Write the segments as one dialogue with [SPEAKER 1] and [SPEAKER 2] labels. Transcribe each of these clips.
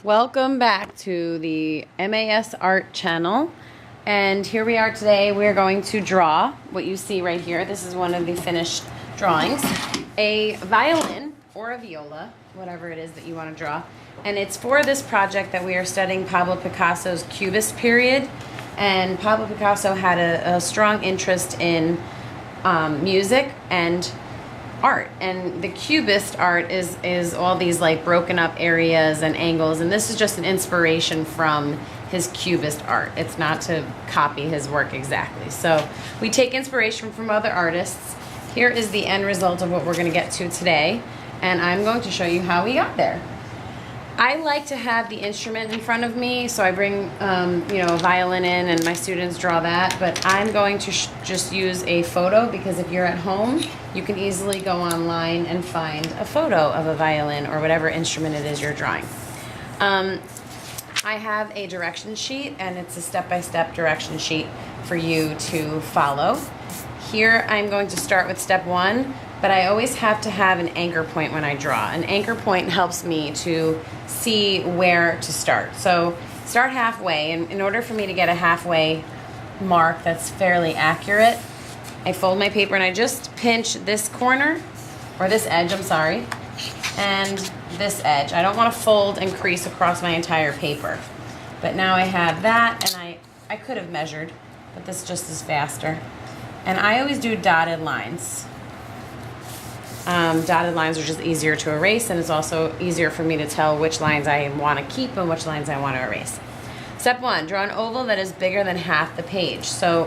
[SPEAKER 1] Welcome back to the MAS Art channel, and here we are today. We're going to draw what you see right here. This is one of the finished drawings, a violin or a viola, whatever it is that you want to draw, and it's for this project that we are studying Pablo Picasso's Cubist period. And Pablo Picasso had a strong interest in music and art, and the Cubist art is all these like broken up areas and angles, and this is just an inspiration from his Cubist art. It's not to copy his work exactly, so we take inspiration from other artists. Here is the end result of what we're going to get to today, and I'm going to show you how we got there. I like to have the instrument in front of me, so I bring a violin in and my students draw that, but I'm going to just use a photo, because if you're at home, you can easily go online and find a photo of a violin or whatever instrument it is you're drawing. I have a direction sheet, and it's a step-by-step direction sheet for you to follow. Here I'm going to start with step one, but I always have to have an anchor point when I draw. An anchor point helps me to see where to start. So start halfway, and in order for me to get a halfway mark that's fairly accurate, I fold my paper and I just pinch this corner, or this edge, I'm sorry, and this edge. I don't want to fold and crease across my entire paper. But now I have that, and I could have measured, but this just is faster. And I always do dotted lines. Dotted lines are just easier to erase, and it's also easier for me to tell which lines I want to keep and which lines I want to erase. Step one, draw an oval that is bigger than half the page. So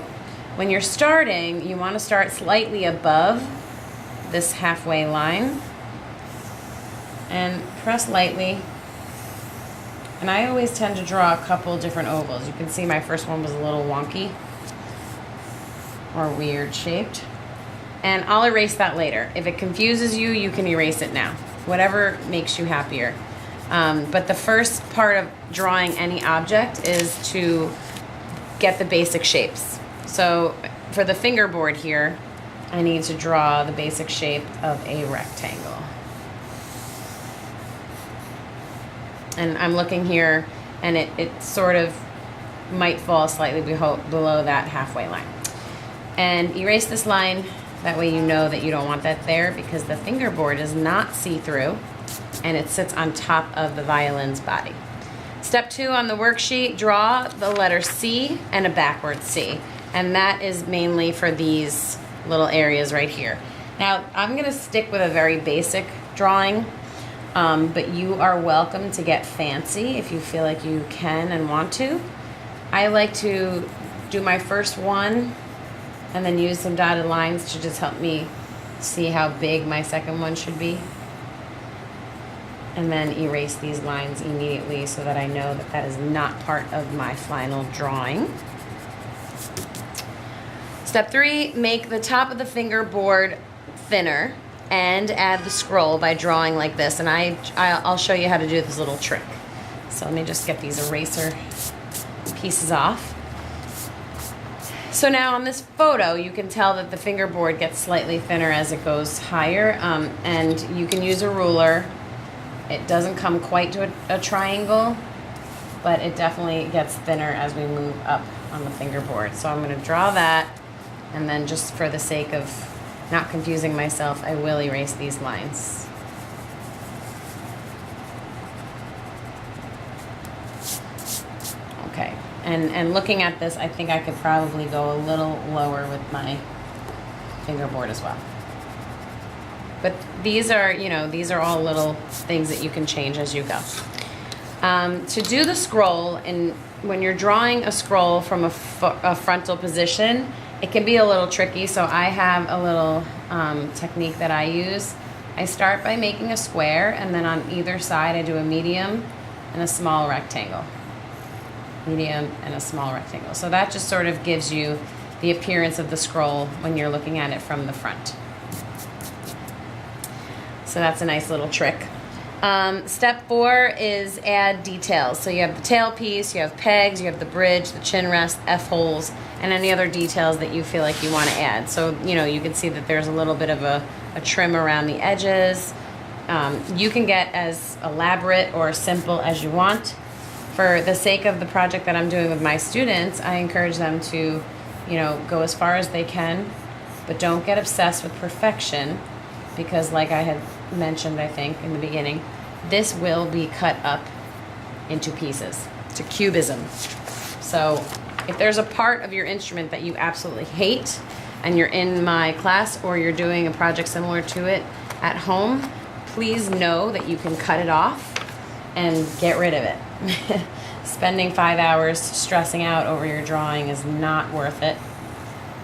[SPEAKER 1] when you're starting, you want to start slightly above this halfway line and press lightly. And I always tend to draw a couple different ovals. You can see my first one was a little wonky or weird shaped. And I'll erase that later. If it confuses you, you can erase it now. Whatever makes you happier. But the first part of drawing any object is to get the basic shapes. So for the fingerboard here, I need to draw the basic shape of a rectangle. And I'm looking here, and it sort of might fall slightly below that halfway line. And erase this line. That way you know that you don't want that there, because the fingerboard is not see-through and it sits on top of the violin's body. Step two on the worksheet, draw the letter C and a backward C. And that is mainly for these little areas right here. Now, I'm gonna stick with a very basic drawing, but you are welcome to get fancy if you feel like you can and want to. I like to do my first one and then use some dotted lines to just help me see how big my second one should be. And then erase these lines immediately so that I know that that is not part of my final drawing. Step three, make the top of the fingerboard thinner and add the scroll by drawing like this. And I'll show you how to do this little trick. So let me just get these eraser pieces off. So now on this photo, you can tell that the fingerboard gets slightly thinner as it goes higher, and you can use a ruler. It doesn't come quite to a triangle, but it definitely gets thinner as we move up on the fingerboard. So I'm going to draw that, and then just for the sake of not confusing myself, I will erase these lines. Okay. And looking at this, I think I could probably go a little lower with my fingerboard as well. But these are, these are all little things that you can change as you go. To do the scroll, and when you're drawing a scroll from a frontal position, it can be a little tricky. So I have a little technique that I use. I start by making a square, and then on either side I do a medium and a small rectangle. Medium and a small rectangle. So that just sort of gives you the appearance of the scroll when you're looking at it from the front. So that's a nice little trick. Step four is add details. So you have the tailpiece, you have pegs, you have the bridge, the chin rest, Fholes, and any other details that you feel like you want to add. So, you can see that there's a little bit of a trim around the edges. You can get as elaborate or simple as you want. For the sake of the project that I'm doing with my students, I encourage them to, go as far as they can, but don't get obsessed with perfection, because like I had mentioned, I think, in the beginning, this will be cut up into pieces, to cubism. So if there's a part of your instrument that you absolutely hate, and you're in my class or you're doing a project similar to it at home, please know that you can cut it off and get rid of it. Spending 5 hours stressing out over your drawing is not worth it.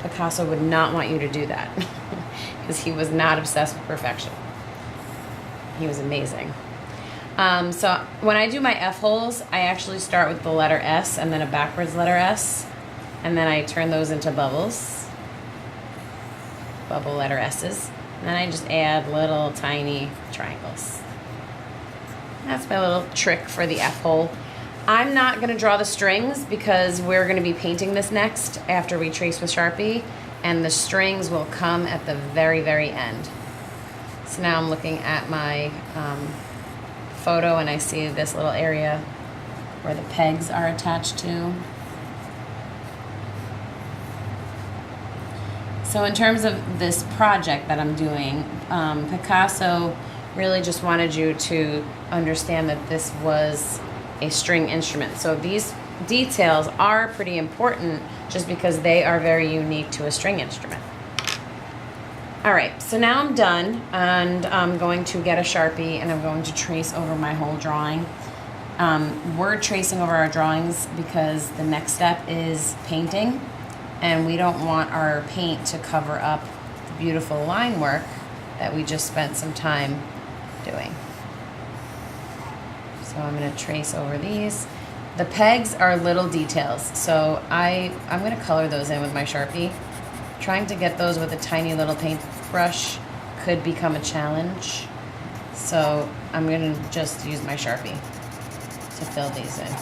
[SPEAKER 1] Picasso would not want you to do that because he was not obsessed with perfection. He was amazing. So when I do my Fholes, I actually start with the letter S and then a backwards letter S, and then I turn those into bubbles, bubble letter S's, and then I just add little tiny triangles. That's my little trick for the F-hole. I'm not going to draw the strings because we're going to be painting this next after we trace with Sharpie, and the strings will come at the very, very end. So now I'm looking at my photo and I see this little area where the pegs are attached to. So in terms of this project that I'm doing, Picasso really just wanted you to understand that this was a string instrument. So these details are pretty important just because they are very unique to a string instrument. All right, so now I'm done, and I'm going to get a Sharpie and I'm going to trace over my whole drawing. We're tracing over our drawings because the next step is painting, and we don't want our paint to cover up the beautiful line work that we just spent some time doing. So I'm going to trace over these. The pegs are little details, so I'm going to color those in with my Sharpie. Trying to get those with a tiny little paintbrush could become a challenge, so I'm going to just use my Sharpie to fill these in.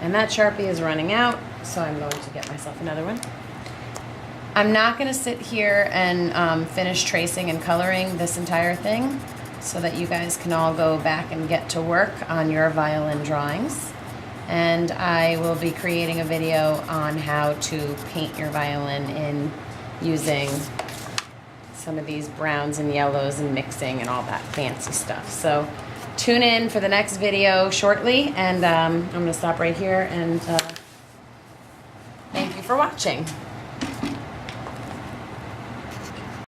[SPEAKER 1] And that Sharpie is running out, so I'm going to get myself another one. I'm not going to sit here and finish tracing and coloring this entire thing, so that you guys can all go back and get to work on your violin drawings. And I will be creating a video on how to paint your violin in using some of these browns and yellows and mixing and all that fancy stuff. So tune in for the next video shortly, and I'm going to stop right here, and thank you for watching.